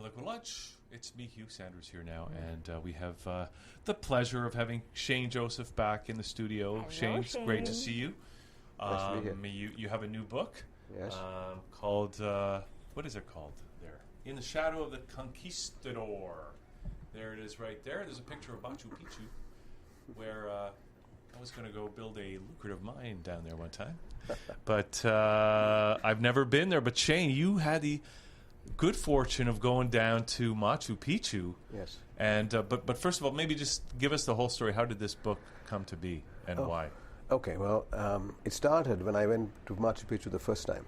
to Liquid Lunch. It's me, Hugh. Sandra's here now, and we have the pleasure of having Shane Joseph back in the studio. Hello, Shane, Shane. Great to see you. Nice to be You have a new book. Yes. Called, what is it called there? In-the-shadow-of-the-conquistador. There it is right there. There's a picture of Machu Picchu, where I was going to go build a lucrative mine down there one time. But I've never been there. But Shane, you had the good fortune of going down to Machu Picchu. Yes. And but first of all, maybe just give us the whole story. How did this book come to be, and why? Okay, well, it started when I went to Machu Picchu the first time.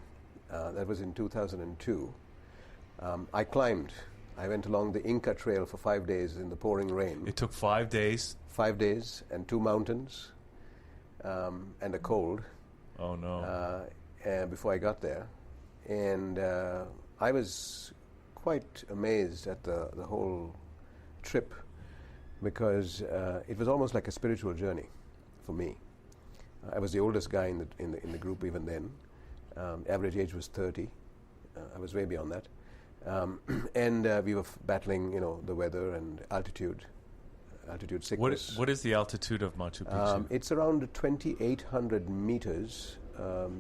That was in 2002. I climbed. I went along the Inca Trail for 5 days in the pouring rain. It took 5 days. 5 days and 2 mountains and a cold. Oh, no. Before I got there. And I was quite amazed at the whole trip because it was almost like a spiritual journey for me. I was the oldest guy in the group even then. Average age was 30. I was way beyond that. And we were battling, the weather and altitude sickness. What is the altitude of Machu Picchu? It's around 2,800 meters.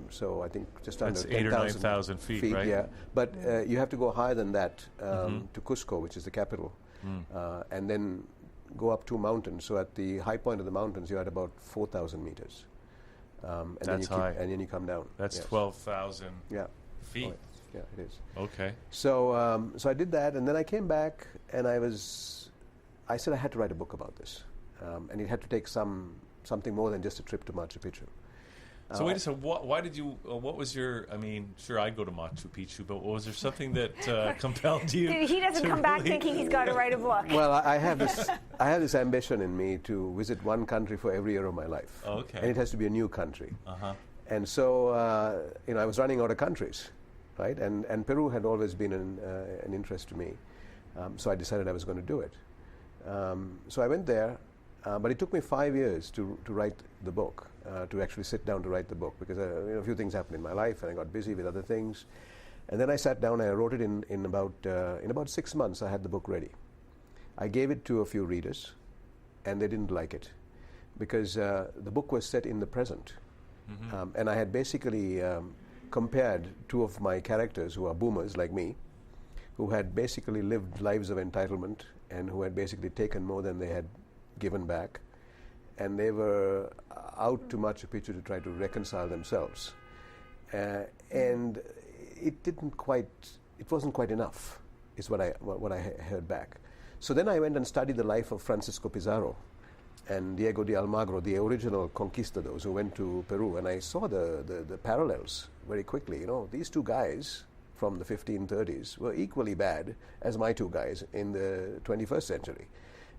So I think just under 10,000 8,000 or 9,000 feet, right? Yeah, but you have to go higher than that to Cusco, which is the capital, and then go up 2 mountains. So at the high point of the mountains, you're at about 4,000 meters. And That's then high. And then you come down. That's Yes. 12,000 Yeah. feet. Oh, yeah, it is. Okay. So so I did that, and then I came back, and I said I had to write a book about this, and it had to take something more than just a trip to Machu Picchu. So wait a second. Why did you? What was your? I mean, sure, I'd go to Machu Picchu, but was there something that compelled you? He doesn't come back thinking he's got to write a book. Well, I have this ambition in me to visit one country for every year of my life. Oh, okay. And it has to be a new country. Uh-huh. And so I was running out of countries, right? And Peru had always been an interest to me. So I decided I was going to do it. So I went there, but it took me 5 years to write the book, to actually sit down to write the book, because a few things happened in my life, and I got busy with other things. And then I sat down and I wrote it in about 6 months. I had the book ready. I gave it to a few readers, and they didn't like it, because the book was set in the present. Mm-hmm. And I had basically compared 2 of my characters who are boomers like me, who had basically lived lives of entitlement and who had basically taken more than they had given back, and they were out to Machu Picchu to try to reconcile themselves, and it wasn't quite enough, is what I heard back. So then I went and studied the life of Francisco Pizarro and Diego de Almagro, the original conquistadors who went to Peru, and I saw the parallels very quickly. These 2 guys from the 1530s were equally bad as my 2 guys in the 21st century.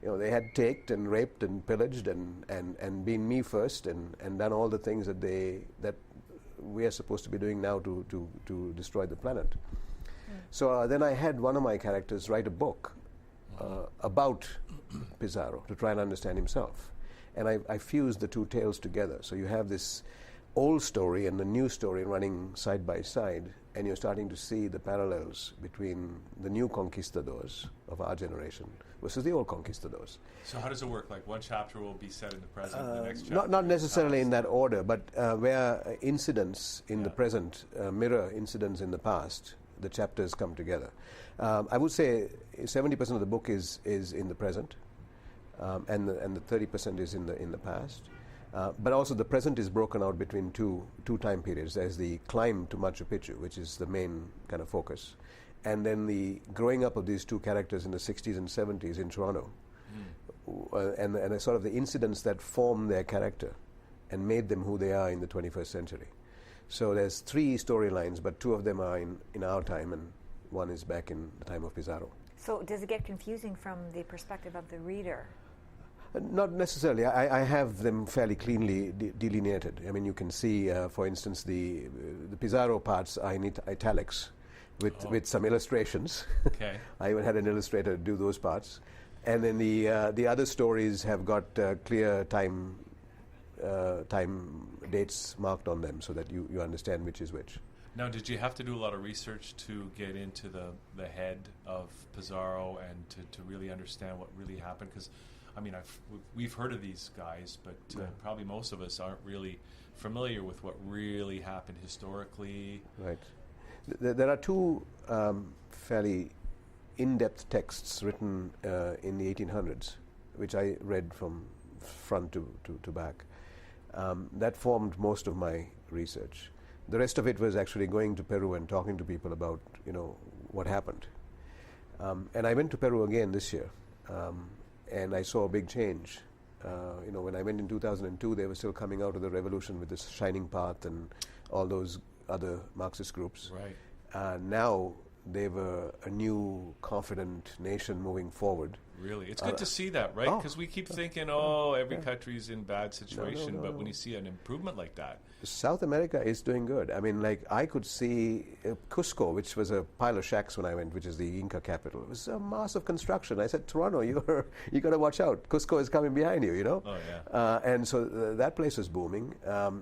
They had taked and raped and pillaged and been me first and done all the things that we are supposed to be doing now to destroy the planet. So then I had one of my characters write a book about Pizarro to try and understand himself. And I fused the 2 tales together. So you have this old story and the new story running side by side, and you're starting to see the parallels between the new conquistadors of our generation versus the old conquistadors. So how does it work? Like one chapter will be set in the present, the next chapter? Not necessarily in that order, but where incidents in the present mirror incidents in the past, the chapters come together. I would say 70% of the book is in the present, and the 30% is in the past. But also the present is broken out between two time periods. There's the climb to Machu Picchu, which is the main kind of focus, and then the growing up of these 2 characters in the 60s and 70s in Toronto, and sort of the incidents that form their character and made them who they are in the 21st century. So there's 3 storylines, but 2 of them are in our time, and 1 is back in the time of Pizarro. So does it get confusing from the perspective of the reader? Not necessarily. I have them fairly cleanly delineated. I mean, you can see, for instance, the Pizarro parts are in italics with some illustrations. Okay. I even had an illustrator do those parts. And then the other stories have got clear time dates marked on them so that you understand which is which. Now, did you have to do a lot of research to get into the head of Pizarro and to really understand what really happened? Because, I mean, we've heard of these guys, but probably most of us aren't really familiar with what really happened historically. Right. There are two fairly in-depth texts written in the 1800s, which I read from front to back. That formed most of my research. The rest of it was actually going to Peru and talking to people about, what happened. And I went to Peru again this year, and I saw a big change. When I went in 2002, they were still coming out of the revolution with this Shining Path and all those other Marxist groups. Right. Now they were a new, confident nation moving forward. Really? It's good to see that, right? Because we keep thinking, every country's in bad situation, but when you see an improvement like that. South America is doing good. I mean, I could see Cusco, which was a pile of shacks when I went, which is the Inca capital. It was a massive construction. I said, Toronto, you got to watch out. Cusco is coming behind you, Oh, yeah. And so that place is booming.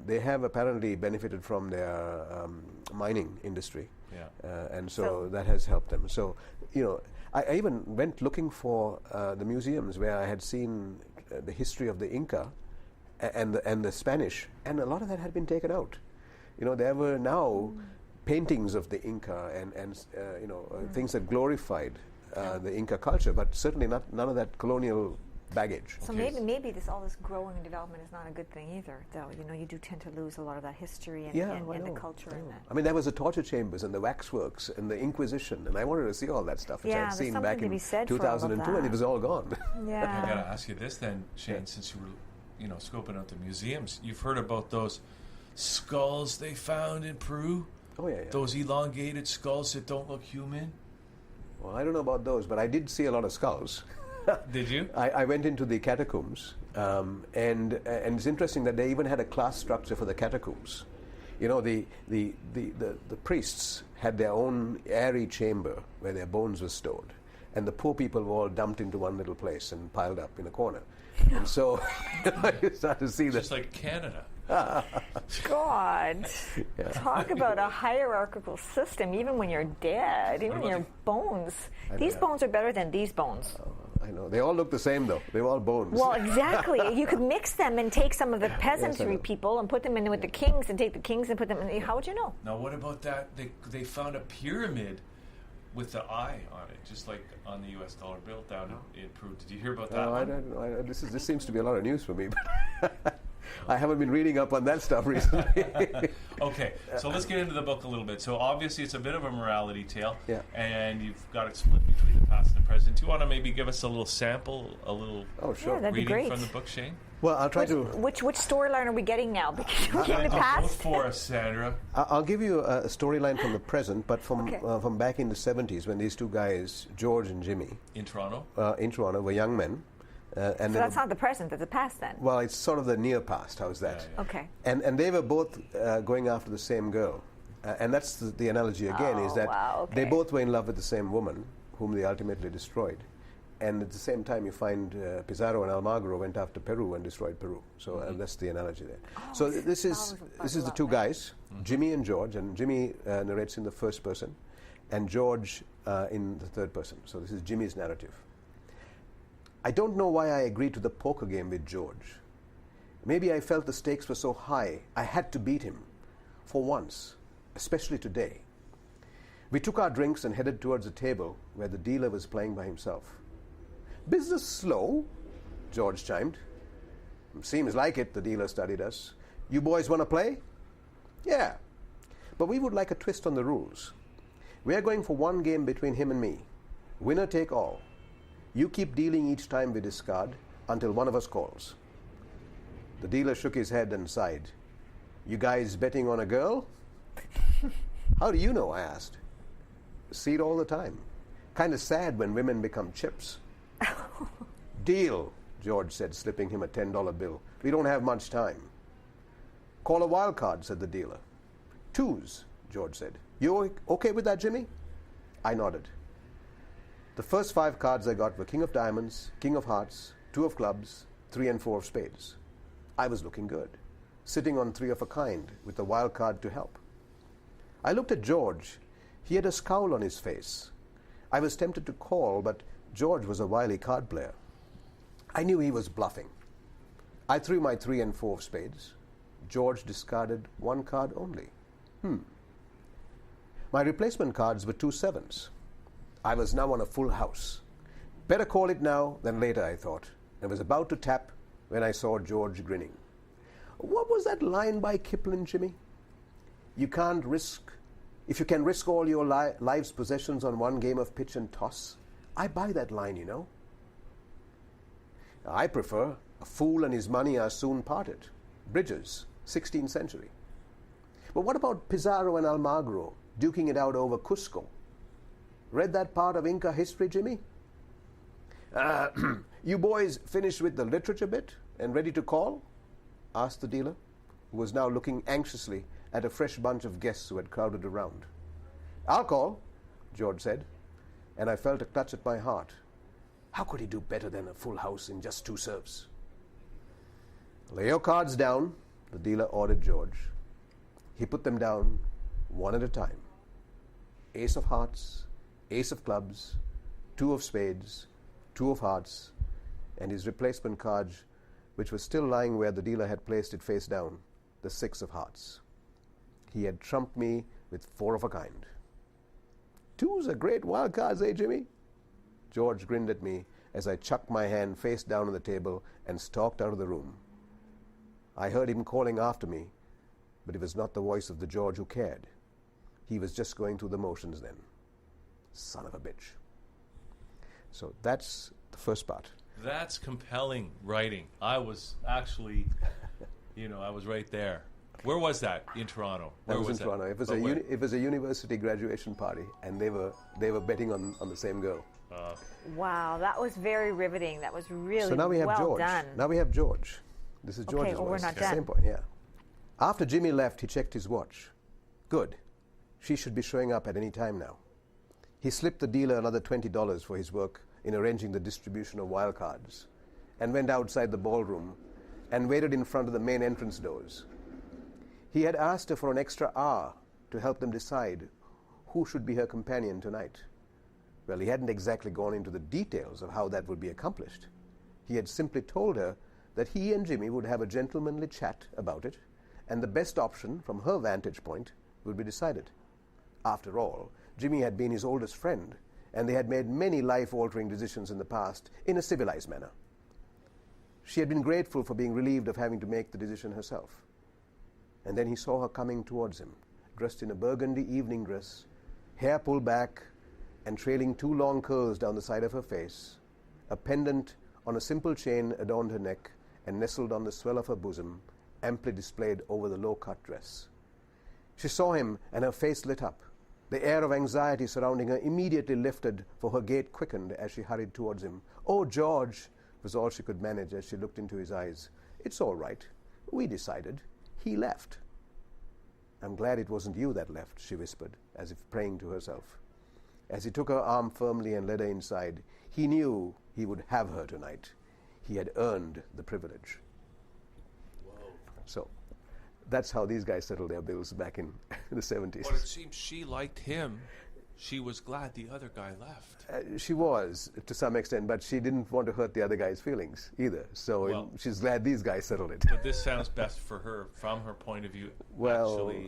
They have apparently benefited from their mining industry. Yeah. And so that has helped them. So, I even went looking for the museums where I had seen the history of the Inca and the Spanish, and a lot of that had been taken out. There were now paintings of the Inca and things that glorified the Inca culture, but certainly none of that colonial baggage. So maybe all this growing and development is not a good thing either, though. You do tend to lose a lot of that history and the culture and that. I mean, there was the torture chambers and the waxworks and the Inquisition, and I wanted to see all that stuff, which I'd seen back in 2002, and it was all gone. Yeah. I got to ask you this then, Shane, since you were, scoping out the museums, you've heard about those skulls they found in Peru? Oh, yeah. Those elongated skulls that don't look human? Well, I don't know about those, but I did see a lot of skulls. Did you? I went into the catacombs, and it's interesting that they even had a class structure for the catacombs. The priests had their own airy chamber where their bones were stored, and the poor people were all dumped into one little place and piled up in a corner. And so you start to see that. Just like Canada. God, talk about a hierarchical system. Even when you're dead, even your bones. These bones are better than these bones. I know. They all look the same, though. They're all bones. Well, exactly. You could mix them and take some of the peasantry people and put them in with the kings and take the kings and put them in. How would you know? Now, what about that? They found a pyramid with the eye on it, just like on the U.S. dollar bill down in Peru. Did you hear about that one? This seems to be a lot of news for me. But I haven't been reading up on that stuff recently. Okay, so let's get into the book a little bit. So obviously it's a bit of a morality tale, and you've got it split between the past and the present. Do you want to maybe give us a little sample, a little reading from the book, Shane? Well, I'll try to... Which storyline are we getting now? Because we're getting the past. Both for us, Sandra. I'll give you a storyline from the present, but from back in the 70s when these two guys, George and Jimmy... In Toronto? Were young men. So that's not the present, that's the past then? Well, it's sort of the near past. How's that? Yeah. Okay. And they were both going after the same girl. And that's the analogy again, is that they both were in love with the same woman, whom they ultimately destroyed. And at the same time, you find Pizarro and Almagro went after Peru and destroyed Peru. So that's the analogy there. So this is the two guys, Jimmy and George. And Jimmy narrates in the first person, and George in the third person. So this is Jimmy's narrative. I don't know why I agreed to the poker game with George. Maybe I felt the stakes were so high, I had to beat him. For once, especially today. We took our drinks and headed towards a table where the dealer was playing by himself. Business slow? George chimed. Seems like it, the dealer studied us. You boys want to play? Yeah. But we would like a twist on the rules. We are going for one game between him and me. Winner take all. You keep dealing each time we discard until one of us calls. The dealer shook his head and sighed. You guys betting on a girl? How do you know? I asked. See it all the time. Kind of sad when women become chips. Deal, George said, slipping him a $10 bill. We don't have much time. Call a wild card, said the dealer. Twos, George said. You okay with that, Jimmy? I nodded. The first 5 cards I got were King of Diamonds, King of Hearts, 2 of Clubs, 3 and 4 of Spades. I was looking good, sitting on 3 of a kind with the wild card to help. I looked at George. He had a scowl on his face. I was tempted to call, but George was a wily card player. I knew he was bluffing. I threw my 3 and 4 of spades. George discarded 1 card only. My replacement cards were 2 sevens. I was now on a full house. Better call it now than later, I thought, and was about to tap when I saw George grinning. What was that line by Kipling, Jimmy? If you can risk all your life's possessions on one game of pitch and toss, I buy that line, you know. I prefer a fool and his money are soon parted. Bridges, 16th century. But what about Pizarro and Almagro duking it out over Cusco? Read that part of Inca history, Jimmy? You boys finished with the literature bit and ready to call? Asked the dealer, who was now looking anxiously at a fresh bunch of guests who had crowded around. I'll call, George said, and I felt a clutch at my heart. How could he do better than a full house in just 2 serves? Lay your cards down, the dealer ordered George. He put them down one at a time. Ace of hearts, ace of clubs, 2 of spades, 2 of hearts, and his replacement card, which was still lying where the dealer had placed it face down, the 6 of hearts. He had trumped me with 4 of a kind. 2s are great wild cards, eh, Jimmy? George grinned at me as I chucked my hand face down on the table and stalked out of the room. I heard him calling after me, but it was not the voice of the George who cared. He was just going through the motions then. Son of a bitch. So that's the first part. That's compelling writing. I was actually, I was right there. Where was that? In Toronto? That was in Toronto. It was a university graduation party, and they were betting on the same girl. Wow, that was very riveting. That was really so now we have well George. done. Now we have George. This is George's well, we're voice. not done. Same point, yeah. After Jimmy left, he checked his watch. Good. She should be showing up at any time now. He slipped the dealer another $20 for his work in arranging the distribution of wild cards, and went outside the ballroom and waited in front of the main entrance doors. He had asked her for an extra hour to help them decide who should be her companion tonight. Well, he hadn't exactly gone into the details of how that would be accomplished. He had simply told her that he and Jimmy would have a gentlemanly chat about it, and the best option from her vantage point would be decided. After all, Jimmy had been his oldest friend, and they had made many life-altering decisions in the past in a civilized manner. She had been grateful for being relieved of having to make the decision herself. And then he saw her coming towards him, dressed in a burgundy evening dress, hair pulled back and trailing 2 long curls down the side of her face. A pendant on a simple chain adorned her neck and nestled on the swell of her bosom, amply displayed over the low-cut dress. She saw him, and her face lit up. The air of anxiety surrounding her immediately lifted, for her gait quickened as she hurried towards him. "Oh, George," was all she could manage as she looked into his eyes. "It's all right. We decided. He left." "I'm glad it wasn't you that left," she whispered, as if praying to herself. As he took her arm firmly and led her inside, he knew he would have her tonight. He had earned the privilege. Whoa. So that's how these guys settled their bills back in the 70s. But it seems she liked him. She was glad the other guy left. She was, to some extent, but she didn't want to hurt the other guy's feelings either. So she's glad these guys settled it. But this sounds best for her, from her point of view. We'll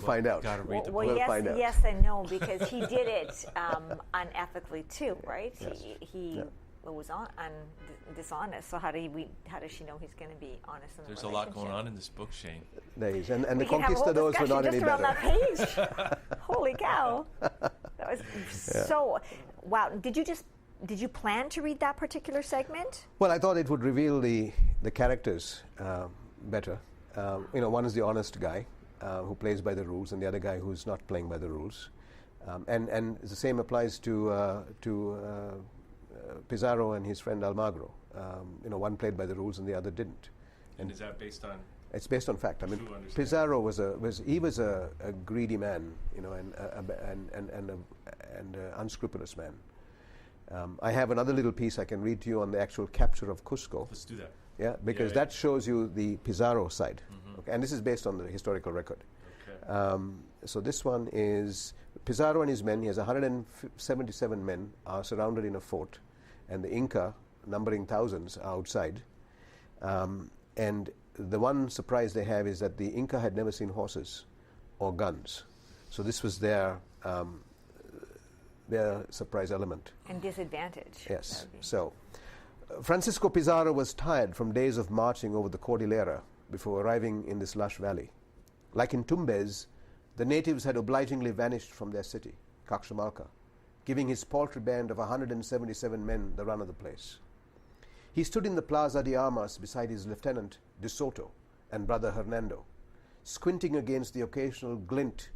find out. Gotta read the well, book. yes and no, because he did it unethically too, right? Yes. He was dishonest. So how does she know he's going to be honest in the There's a lot going on in this book, Shane. There is, and the Conquistadors were not any better. Just around that page. Holy cow! That was so. Wow. Did you plan to read that particular segment? Well, I thought it would reveal the characters better. One is the honest guy who plays by the rules, and the other guy who's not playing by the rules. And the same applies to Pizarro and his friend Almagro. One played by the rules and the other didn't. And is that based on? It's based on fact. I mean, Pizarro was a greedy man, and an unscrupulous man. I have another little piece I can read to you on the actual capture of Cusco. Let's do that. Yeah, because that shows you the Pizarro side. Mm-hmm. Okay, and this is based on the historical record. So this one is Pizarro and his men. He has 177 men are surrounded in a fort, and the Inca, numbering thousands, are outside. And the one surprise they have is that the Inca had never seen horses or guns. So this was their surprise element. And disadvantage. Yes. So Francisco Pizarro was tired from days of marching over the Cordillera before arriving in this lush valley. Like in Tumbes, the natives had obligingly vanished from their city, Caxamalca, giving his paltry band of 177 men the run of the place. He stood in the Plaza de Armas beside his lieutenant, De Soto, and brother Hernando, squinting against the occasional glint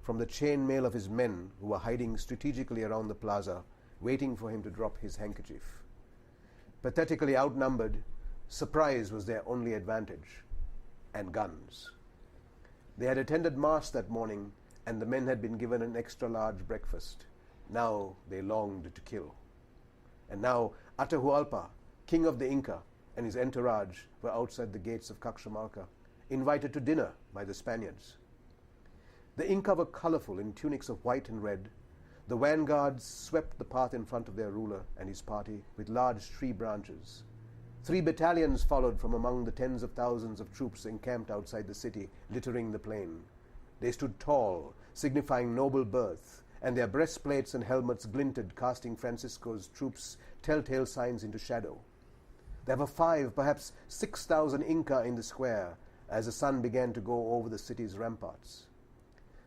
from the chain mail of his men who were hiding strategically around the plaza, waiting for him to drop his handkerchief. Pathetically outnumbered, surprise was their only advantage, and guns. They had attended Mass that morning, and the men had been given an extra-large breakfast. Now they longed to kill. And now Atahualpa, king of the Inca, and his entourage were outside the gates of Caxamalca, invited to dinner by the Spaniards. The Inca were colorful in tunics of white and red. The vanguards swept the path in front of their ruler and his party with large tree branches. 3 battalions followed from among the tens of thousands of troops encamped outside the city, littering the plain. They stood tall, signifying noble birth, and their breastplates and helmets glinted, casting Francisco's troops' telltale signs into shadow. There were 5, perhaps 6,000 Inca in the square as the sun began to go over the city's ramparts.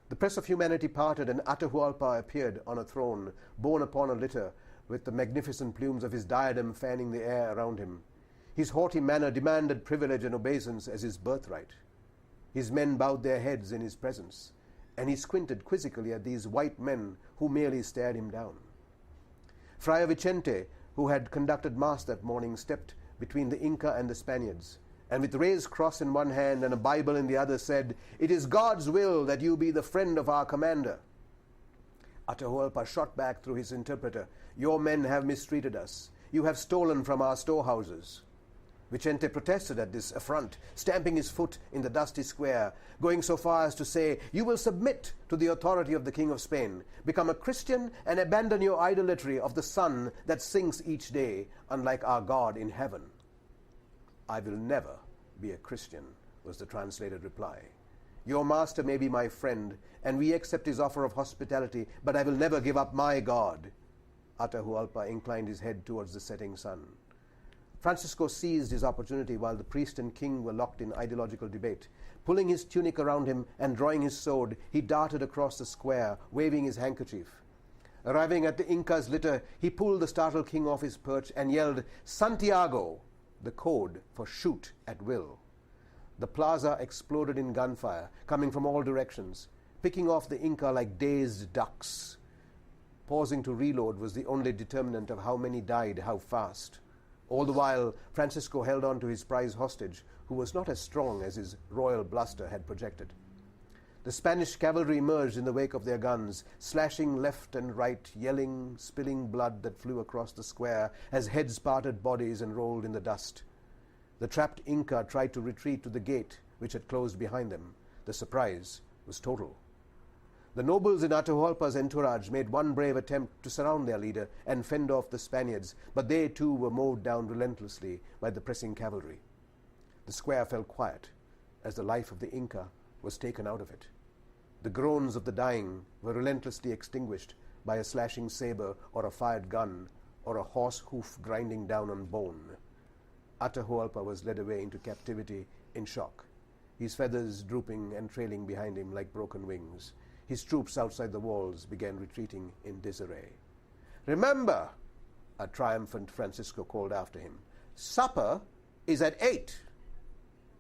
The press of humanity parted, and Atahualpa appeared on a throne, borne upon a litter, with the magnificent plumes of his diadem fanning the air around him. His haughty manner demanded privilege and obeisance as his birthright. His men bowed their heads in his presence, and he squinted quizzically at these white men who merely stared him down. Friar Vicente, who had conducted Mass that morning, stepped between the Inca and the Spaniards, and with raised cross in one hand and a Bible in the other said, "It is God's will that you be the friend of our commander." Atahualpa shot back through his interpreter, "Your men have mistreated us. You have stolen from our storehouses." Vicente protested at this affront, stamping his foot in the dusty square, going so far as to say, "You will submit to the authority of the King of Spain, become a Christian, and abandon your idolatry of the sun that sinks each day, unlike our God in heaven." "I will never be a Christian," was the translated reply. "Your master may be my friend, and we accept his offer of hospitality, but I will never give up my God." Atahualpa inclined his head towards the setting sun. Francisco seized his opportunity while the priest and king were locked in ideological debate. Pulling his tunic around him and drawing his sword, he darted across the square, waving his handkerchief. Arriving at the Inca's litter, he pulled the startled king off his perch and yelled, "Santiago!" the code for shoot at will. The plaza exploded in gunfire, coming from all directions, picking off the Inca like dazed ducks. Pausing to reload was the only determinant of how many died, how fast. All the while, Francisco held on to his prize hostage, who was not as strong as his royal bluster had projected. The Spanish cavalry emerged in the wake of their guns, slashing left and right, yelling, spilling blood that flew across the square as heads parted bodies and rolled in the dust. The trapped Inca tried to retreat to the gate, which had closed behind them. The surprise was total. The nobles in Atahualpa's entourage made one brave attempt to surround their leader and fend off the Spaniards, but they too were mowed down relentlessly by the pressing cavalry. The square fell quiet as the life of the Inca was taken out of it. The groans of the dying were relentlessly extinguished by a slashing saber or a fired gun or a horse hoof grinding down on bone. Atahualpa was led away into captivity in shock, his feathers drooping and trailing behind him like broken wings. His troops outside the walls began retreating in disarray. "Remember," a triumphant Francisco called after him, "supper is at 8.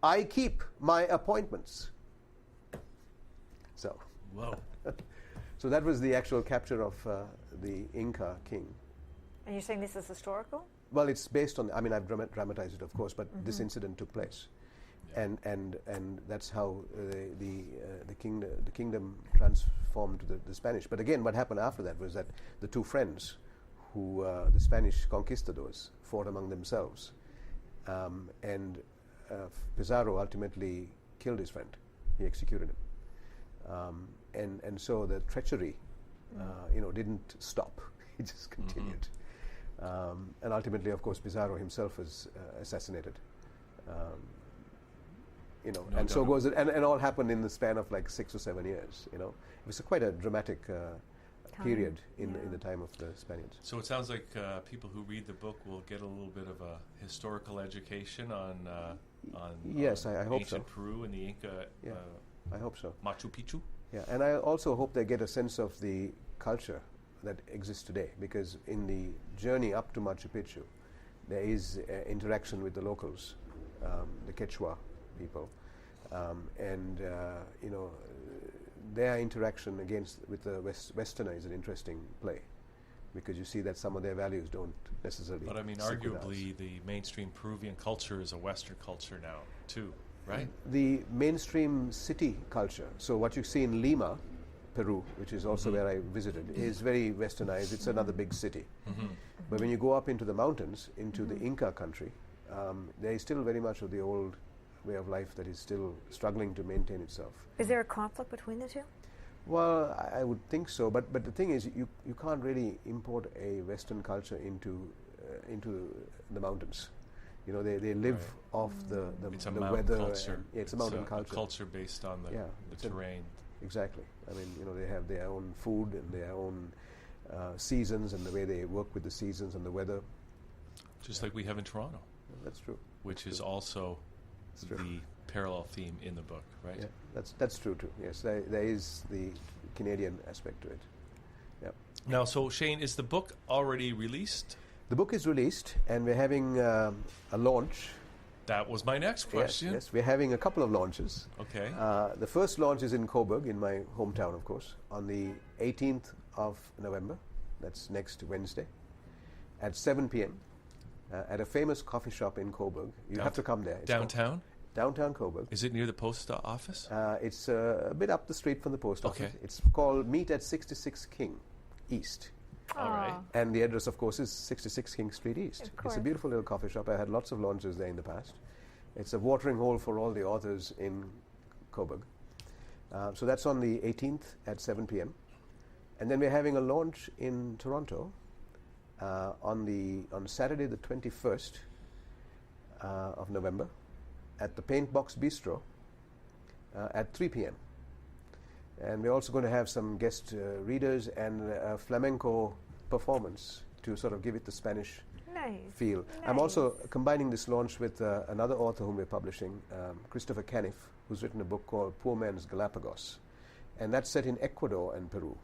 I keep my appointments." So, Whoa. so that was the actual capture of the Inca king. And you're saying this is historical? Well, it's based on, I've dramatized it, of course, but this incident took place. And that's how the kingdom transformed to the Spanish. But again, what happened after that was that the two friends, who the Spanish conquistadors, fought among themselves, and Pizarro ultimately killed his friend. He executed him. And so the treachery, didn't stop. It just continued. And ultimately, of course, Pizarro himself was assassinated. And so goes it, and all happened in the span of like 6 or 7 years. It was quite a dramatic period in the time of the Spaniards. So it sounds like people who read the book will get a little bit of a historical education on yes, I hope so. ancient Peru and the Inca. I hope so. Machu Picchu. Yeah, and I also hope they get a sense of the culture that exists today, because in the journey up to Machu Picchu, there is interaction with the locals, the Quechua people, and their interaction with the Westerner is an interesting play, because you see that some of their values don't necessarily. But I mean, arguably, the mainstream Peruvian culture is a Western culture now too, right? The mainstream city culture. So what you see in Lima, Peru, which is also where I visited, is very westernized. It's another big city. But when you go up into the mountains, into the Inca country, there is still very much of the old way of life that is still struggling to maintain itself. Is there a conflict between the two? Well, I would think so. But the thing is, you can't really import a Western culture into the mountains. They live off the it's a the mountain weather. culture. It's a mountain culture. A culture based on the terrain. Exactly. I mean, they have their own food and their own seasons, and the way they work with the seasons and the weather. Just like we have in Toronto. That's true. Which is also the parallel theme in the book, right? Yeah, that's true too. Yes, there is the Canadian aspect to it. Yeah. Now, so Shane, is the book already released? The book is released, and we're having a launch. That was my next question. Yes, we're having a couple of launches. Okay. The first launch is in Coburg, in my hometown, of course, on the 18th of November. That's next Wednesday, at 7 p.m. At a famous coffee shop in Coburg. You have to come there. It's downtown? Downtown Coburg. Is it near the post office? It's a bit up the street from the post office. Okay. It's called Meet at 66 King East. All right. And the address, of course, is 66 King Street East. It's a beautiful little coffee shop. I had lots of launches there in the past. It's a watering hole for all the authors in Coburg. So that's on the 18th at 7 p.m. And then we're having a launch in Toronto on Saturday the 21st of November at the Paint Box Bistro at 3 p.m. And we're also going to have some guest readers and a flamenco performance to sort of give it the Spanish feel. Nice. I'm also combining this launch with another author whom we're publishing, Christopher Caniff, who's written a book called Poor Man's Galapagos. And that's set in Ecuador and Peru.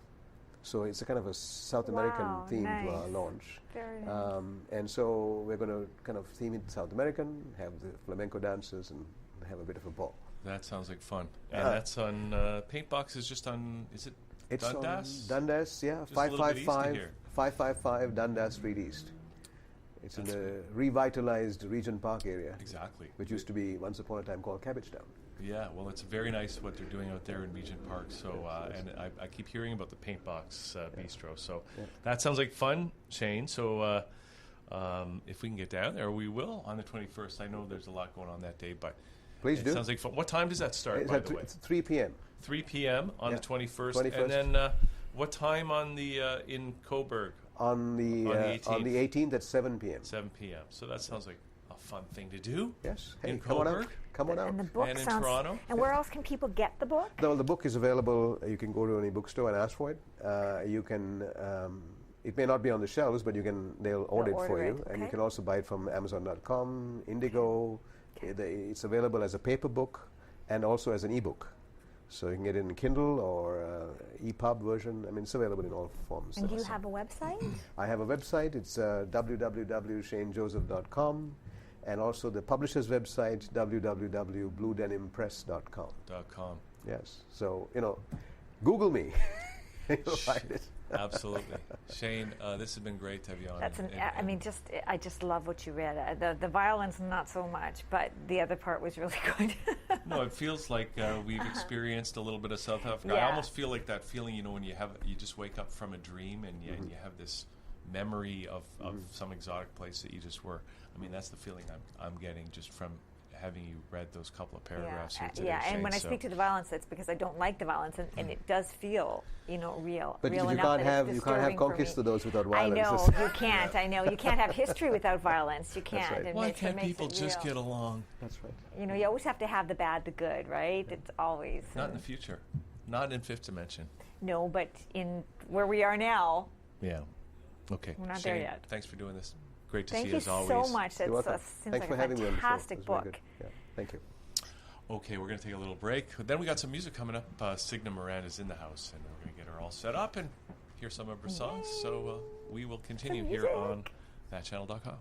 So it's a kind of a South American theme to our launch. Very nice. And so we're going to kind of theme it South American, have the flamenco dancers, and have a bit of a ball. That sounds like fun. And that's on Paintbox is just on, is it it's Dundas? On Dundas, yeah. Just 555 Dundas Street East. It's in the revitalized Regent Park area. Exactly. Which used to be once upon a time called Cabbagetown. Yeah, well, it's very nice what they're doing out there in Regent Park. So, and I keep hearing about the Paintbox Bistro. So that sounds like fun, Shane. So if we can get down there, we will on the 21st. I know there's a lot going on that day, but please do. Sounds like fun. What time does that start, by the way? It's 3 p.m. 3 p.m. on the 21st. And then what time on the in Coburg? On the 18th at 7 p.m. 7 p.m. So that sounds like a fun thing to do. Yes. Hey, in come Coburg. Come on out. And the book and in sounds, Toronto. And where else can people get the book? No, the book is available. You can go to any bookstore and ask for it. You can. It may not be on the shelves, but they'll order it for you, and you can also buy it from Amazon.com, Indigo. It's available as a paper book and also as an ebook. So you can get it in Kindle or EPUB version. I mean, it's available in all forms. And do you have a website? I have a website. It's www.shanejoseph.com, and also the publisher's website, www.bluedenimpress.com. Yes. So, Google me. You'll find it. Absolutely. Shane, this has been great to have you on. I just love what you read. The violence, not so much, but the other part was really good. No, it feels like we've experienced a little bit of South Africa. Yeah. I almost feel like that feeling, when you just wake up from a dream and you have this memory of some exotic place that you just were. I mean, that's the feeling I'm getting just from having you read those couple of paragraphs here today. Yeah, and Shane, when I speak to the violence, that's because I don't like the violence, and it does feel, real. But real you can't have conquistadors without violence. I know you can't. I know you can't have history without violence. You can't. Right. And why it can't makes people it just real. get along? That's right. You always have to have the bad, the good, right? It's always Not in the future. Not in fifth dimension. no, but in where we are now, Yeah. Okay. we're not Shane, there yet. Thanks for doing this. Great to Thank see you as always. so much. You're welcome. Seems Thanks like for a having me on the show. fantastic It was very book. good. Yeah. Thank you. Okay, we're going to take a little break. Then we got some music coming up. Signa Miranda's in the house, and we're going to get her all set up and hear some of her songs. So we will continue here on thatchannel.com.